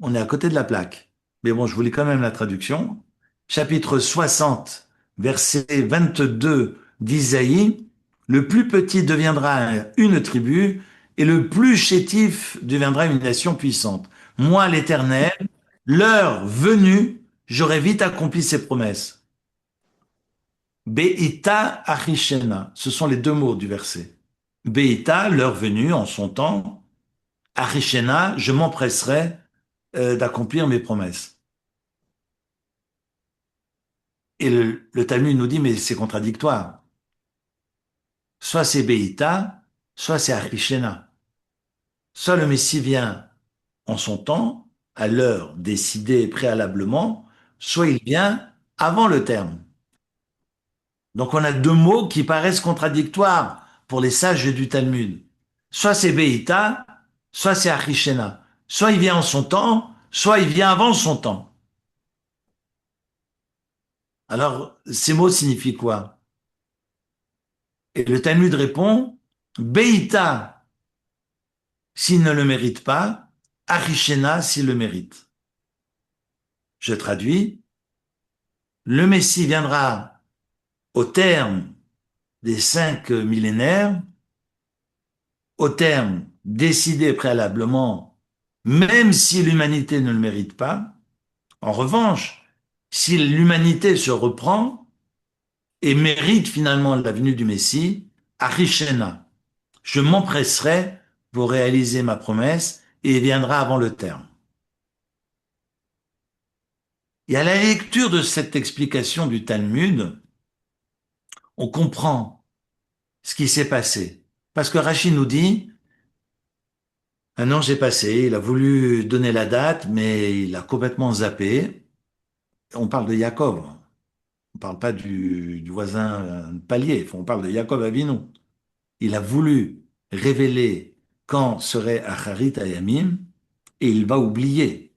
on est à côté de la plaque. Mais bon, je vous lis quand même la traduction. chapitre 60, verset 22 d'Isaïe, le plus petit deviendra une tribu et le plus chétif deviendra une nation puissante. Moi, l'Éternel, l'heure venue, j'aurai vite accompli ses promesses. Be'ita achishena, ce sont les deux mots du verset. Be'ita, l'heure venue, en son temps, achishena, je m'empresserai d'accomplir mes promesses. Et le Talmud nous dit, mais c'est contradictoire. Soit c'est Beïta, soit c'est Achishena. Soit le Messie vient en son temps, à l'heure décidée préalablement, soit il vient avant le terme. Donc on a deux mots qui paraissent contradictoires pour les sages du Talmud. Soit c'est Beïta, soit c'est Achishena. Soit il vient en son temps, soit il vient avant son temps. Alors, ces mots signifient quoi? Et le Talmud répond, Beïta, s'il ne le mérite pas, Achishena, s'il le mérite. Je traduis, le Messie viendra au terme des 5 millénaires, au terme décidé préalablement, même si l'humanité ne le mérite pas. En revanche, si l'humanité se reprend et mérite finalement la venue du Messie, Achishena, je m'empresserai pour réaliser ma promesse et il viendra avant le terme. Et à la lecture de cette explication du Talmud, on comprend ce qui s'est passé. Parce que Rachid nous dit, un ange est passé, il a voulu donner la date, mais il a complètement zappé. On parle de Jacob, on parle pas du voisin palier, on parle de Jacob Avinu. Il a voulu révéler quand serait Acharit Ayamim, et il va oublier.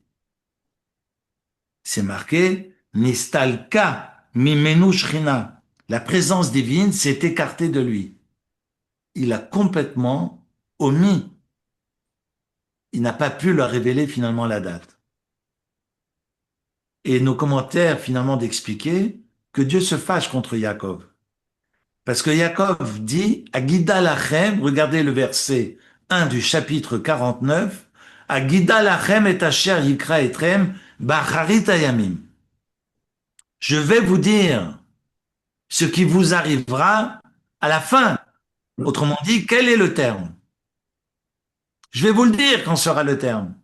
C'est marqué, Nistalka mimenu shrina. La présence divine s'est écartée de lui. Il a complètement omis. Il n'a pas pu leur révéler finalement la date. Et nos commentaires finalement d'expliquer que Dieu se fâche contre Jacob. Parce que Jacob dit, Agida lachem, regardez le verset 1 du chapitre 49, Agida lachem et asher yikra etrem bacharit ayamim. Je vais vous dire ce qui vous arrivera à la fin. Autrement dit, quel est le terme? Je vais vous le dire quand sera le terme.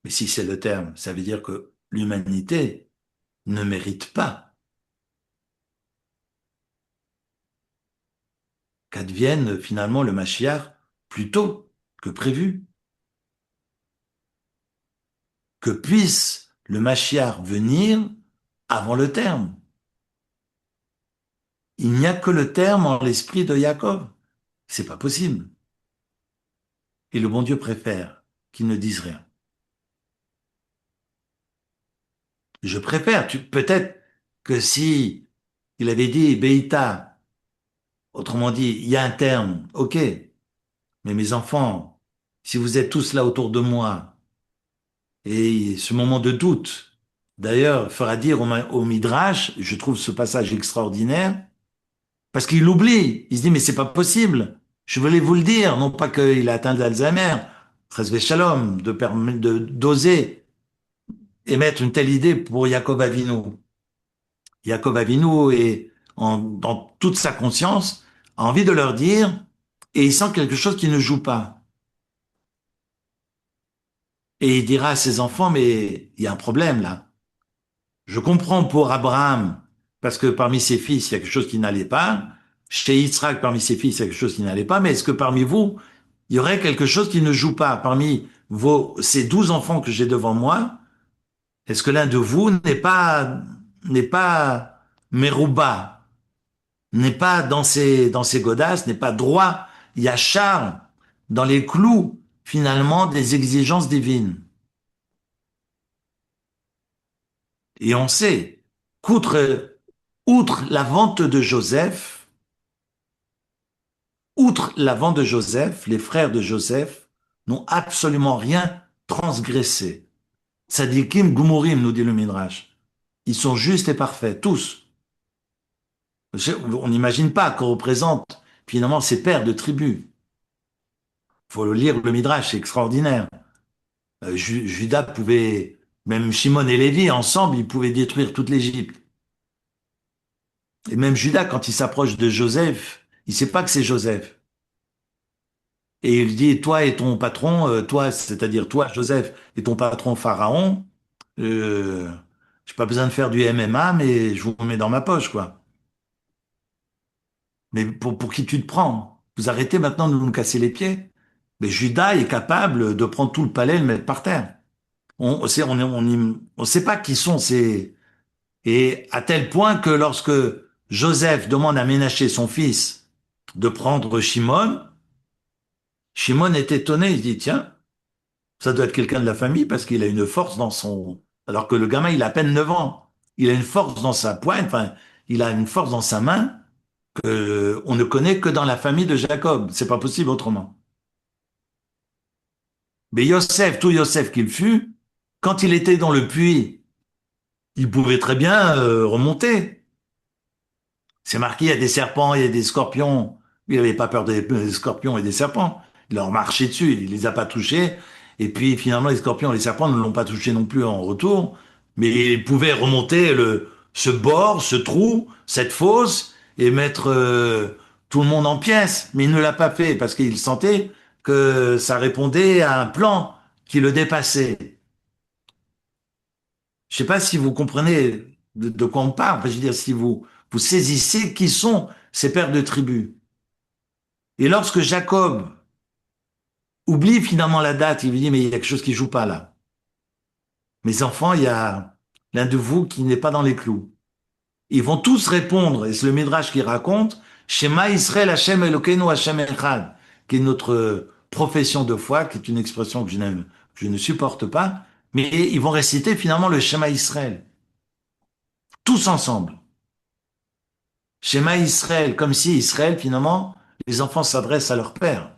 Mais si c'est le terme, ça veut dire que l'humanité ne mérite pas qu'advienne finalement le Mashiach plus tôt que prévu. Que puisse le Mashiach venir avant le terme. Il n'y a que le terme en l'esprit de Jacob. C'est pas possible. Et le bon Dieu préfère qu'il ne dise rien. Je préfère, peut-être que si il avait dit Beïta, autrement dit, il y a un terme, ok, mais mes enfants, si vous êtes tous là autour de moi, et ce moment de doute, d'ailleurs, fera dire au Midrash, je trouve ce passage extraordinaire, parce qu'il oublie, il se dit, mais c'est pas possible, je voulais vous le dire, non pas qu'il a atteint l'Alzheimer, Chesvé Shalom, d'oser émettre une telle idée pour Yaakov Avinu. Yaakov Avinu est dans toute sa conscience, a envie de leur dire, et il sent quelque chose qui ne joue pas. Et il dira à ses enfants, mais il y a un problème là. Je comprends pour Abraham, parce que parmi ses fils, il y a quelque chose qui n'allait pas. Chez Yitzhak, parmi ses fils, il y a quelque chose qui n'allait pas. Mais est-ce que parmi vous, il y aurait quelque chose qui ne joue pas? Parmi ces 12 enfants que j'ai devant moi, est-ce que l'un de vous n'est pas Merouba, n'est pas dans ses godasses, n'est pas droit, Yachar, dans les clous, finalement, des exigences divines? Et on sait outre la vente de Joseph, les frères de Joseph n'ont absolument rien transgressé. Tzadikim Gumurim, nous dit le Midrash. Ils sont justes et parfaits, tous. On n'imagine pas qu'on représente finalement ces pères de tribus. Faut le lire le Midrash, c'est extraordinaire. Judas pouvait, même Shimon et Lévi, ensemble, ils pouvaient détruire toute l'Égypte. Et même Judas, quand il s'approche de Joseph, il sait pas que c'est Joseph. Et il dit, toi et ton patron, toi, c'est-à-dire toi, Joseph, et ton patron Pharaon, euh, j'ai pas besoin de faire du MMA, mais je vous mets dans ma poche, quoi. Mais pour qui tu te prends? Vous arrêtez maintenant de nous casser les pieds? Mais Judas est capable de prendre tout le palais et le mettre par terre. On sait pas qui sont ces, et à tel point que lorsque Joseph demande à Ménaché, son fils, de prendre Shimon, Shimon est étonné, il dit, tiens, ça doit être quelqu'un de la famille parce qu'il a une force dans son... Alors que le gamin, il a à peine 9 ans. Il a une force dans sa poigne, enfin, il a une force dans sa main que on ne connaît que dans la famille de Jacob. C'est pas possible autrement. Mais Yosef, tout Yosef qu'il fut, quand il était dans le puits, il pouvait très bien remonter. C'est marqué, il y a des serpents, il y a des scorpions. Il n'avait pas peur des scorpions et des serpents. Il leur marchait dessus, il les a pas touchés. Et puis finalement, les scorpions et les serpents ne l'ont pas touché non plus en retour. Mais il pouvait remonter ce bord, ce trou, cette fosse et mettre tout le monde en pièces. Mais il ne l'a pas fait parce qu'il sentait que ça répondait à un plan qui le dépassait. Je sais pas si vous comprenez de quoi on parle. Enfin, je veux dire, si vous saisissez qui sont ces pères de tribus. Et lorsque Jacob oublie finalement la date, il lui dit, mais il y a quelque chose qui joue pas là. Mes enfants, il y a l'un de vous qui n'est pas dans les clous. Ils vont tous répondre, et c'est le Midrash qui raconte, Shema Israël Hashem Elokeinu Hashem Echad, qui est notre profession de foi, qui est une expression que je ne supporte pas, mais ils vont réciter finalement le Shema Israël, tous ensemble. Shema Israël, comme si Israël, finalement, les enfants s'adressent à leur père.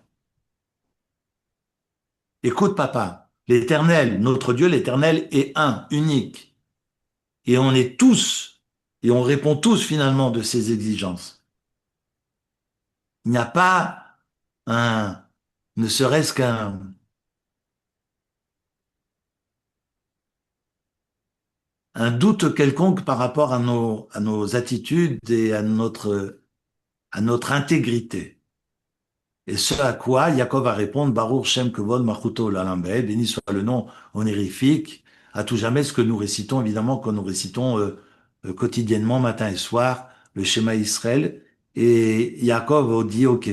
Écoute, papa, l'Éternel, notre Dieu, l'Éternel est un, unique. Et on est tous, et on répond tous finalement de ses exigences. Il n'y a pas un, ne serait-ce un doute quelconque par rapport à nos attitudes et à notre intégrité. Et ce à quoi Jacob va répondre, Baruch Shem Kevod Machuto Lalambe, béni soit le nom honorifique, à tout jamais, ce que nous récitons, évidemment, que nous récitons quotidiennement, matin et soir, le schéma Israël. Et Jacob dit, OK.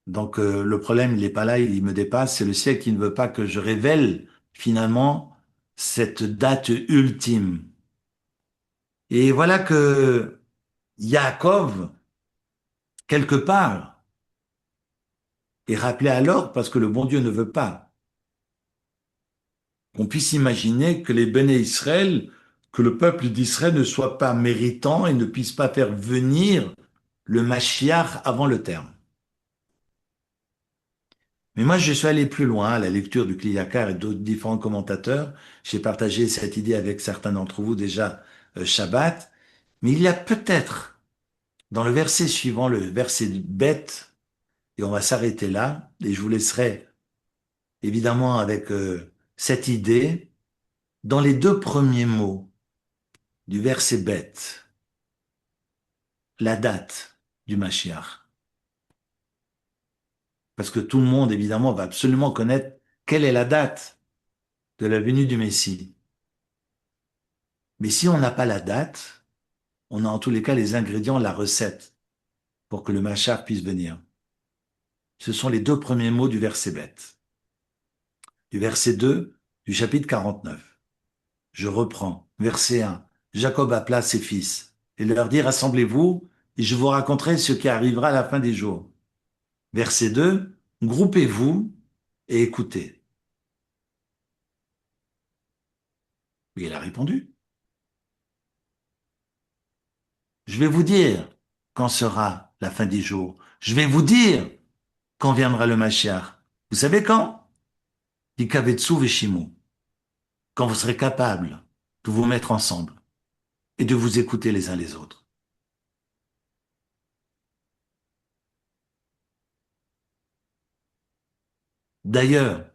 Donc le problème, il n'est pas là, il me dépasse, c'est le ciel qui ne veut pas que je révèle finalement cette date ultime. Et voilà que Yaakov, quelque part, est rappelé à l'ordre parce que le bon Dieu ne veut pas qu'on puisse imaginer que les béné Israël, que le peuple d'Israël ne soit pas méritant et ne puisse pas faire venir le Mashiach avant le terme. Mais moi, je suis allé plus loin à la lecture du Kli Yakar et d'autres différents commentateurs. J'ai partagé cette idée avec certains d'entre vous déjà Shabbat. Mais il y a peut-être, dans le verset suivant, le verset bête, et on va s'arrêter là, et je vous laisserai évidemment avec cette idée, dans les deux premiers mots du verset bête, la date du Mashiach. Parce que tout le monde, évidemment, va absolument connaître quelle est la date de la venue du Messie. Mais si on n'a pas la date, on a en tous les cas les ingrédients, la recette, pour que le Mashiach puisse venir. Ce sont les deux premiers mots du verset bête. Du verset 2 du chapitre 49. Je reprends. Verset 1. Jacob appela ses fils et leur dit, rassemblez-vous et je vous raconterai ce qui arrivera à la fin des jours. Verset 2. Groupez-vous et écoutez. Et il a répondu. Je vais vous dire quand sera la fin des jours. Je vais vous dire quand viendra le Mashiach. Vous savez quand? Ikavetsu Veshimu. quand vous serez capable de vous mettre ensemble et de vous écouter les uns les autres. D'ailleurs,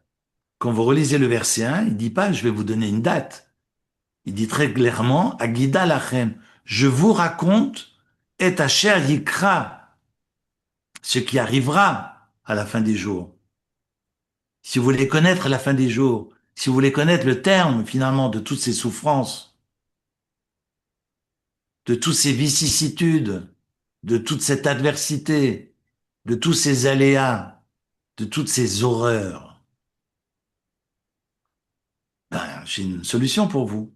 quand vous relisez le verset 1, il dit pas, je vais vous donner une date. Il dit très clairement, Agida lachem, je vous raconte et asher yikra, ce qui arrivera à la fin des jours. Si vous voulez connaître la fin des jours, si vous voulez connaître le terme finalement de toutes ces souffrances, de toutes ces vicissitudes, de toute cette adversité, de tous ces aléas, de toutes ces horreurs, ben, j'ai une solution pour vous.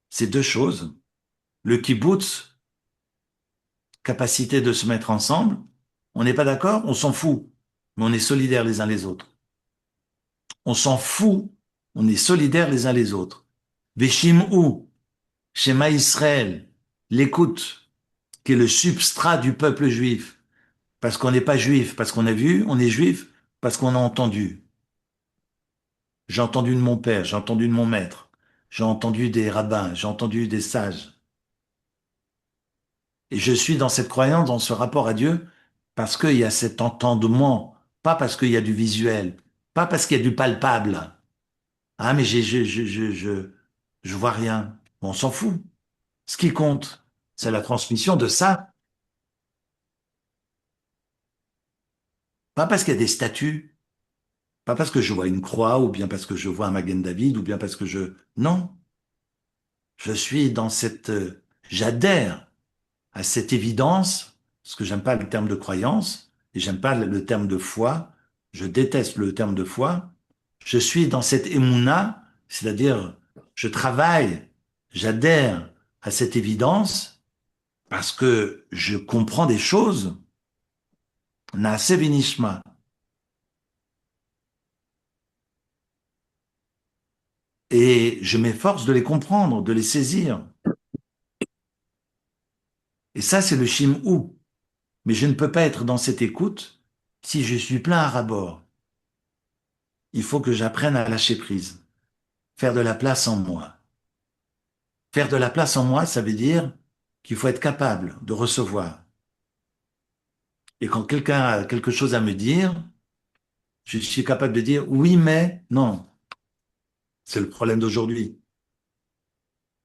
C'est deux choses. Le kibbutz, capacité de se mettre ensemble. On n'est pas d'accord, on s'en fout, mais on est solidaires les uns les autres. On s'en fout, on est solidaires les uns les autres. Veshim'u, Shema Israël, l'écoute, qui est le substrat du peuple juif. Parce qu'on n'est pas juif, parce qu'on a vu, on est juif, parce qu'on a entendu. J'ai entendu de mon père, j'ai entendu de mon maître, j'ai entendu des rabbins, j'ai entendu des sages. Et je suis dans cette croyance, dans ce rapport à Dieu, parce qu'il y a cet entendement, pas parce qu'il y a du visuel, pas parce qu'il y a du palpable. Ah, mais je vois rien. On s'en fout. Ce qui compte, c'est la transmission de ça. Pas parce qu'il y a des statues, pas parce que je vois une croix, ou bien parce que je vois un Magen David, ou bien parce que je... Non, je suis dans cette... j'adhère à cette évidence, parce que j'aime pas le terme de croyance, et j'aime pas le terme de foi, je déteste le terme de foi, je suis dans cette émouna, c'est-à-dire je travaille, j'adhère à cette évidence parce que je comprends des choses, naase vinishma, et je m'efforce de les comprendre, de les saisir. Et ça, c'est le shim'u. Mais je ne peux pas être dans cette écoute si je suis plein à ras-bord. Il faut que j'apprenne à lâcher prise, faire de la place en moi. Faire de la place en moi, ça veut dire qu'il faut être capable de recevoir. Et quand quelqu'un a quelque chose à me dire, je suis capable de dire oui, mais non. C'est le problème d'aujourd'hui.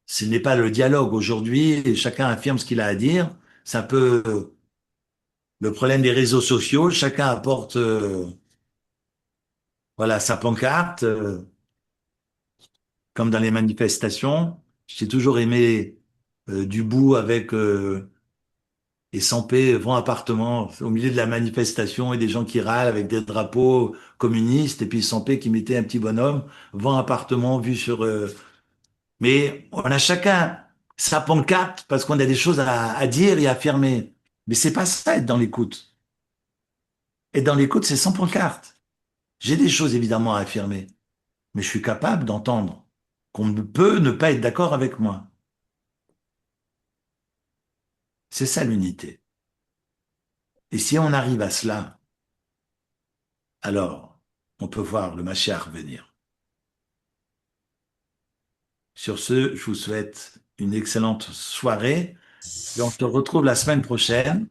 Ce n'est pas le dialogue aujourd'hui et chacun affirme ce qu'il a à dire. C'est un peu le problème des réseaux sociaux. Chacun apporte voilà sa pancarte, comme dans les manifestations. J'ai toujours aimé Dubou avec et Sampé, vent appartement, au milieu de la manifestation et des gens qui râlent avec des drapeaux communistes, et puis Sampé qui mettait un petit bonhomme, vent appartement vu sur... Mais on a chacun sa pancarte parce qu'on a des choses à dire et à affirmer. Mais c'est pas ça, être dans l'écoute. Être dans l'écoute, c'est sans pancarte. J'ai des choses évidemment à affirmer, mais je suis capable d'entendre qu'on ne peut ne pas être d'accord avec moi. C'est ça l'unité. Et si on arrive à cela, alors on peut voir le Mashiach venir. Sur ce, je vous souhaite une excellente soirée et on se retrouve la semaine prochaine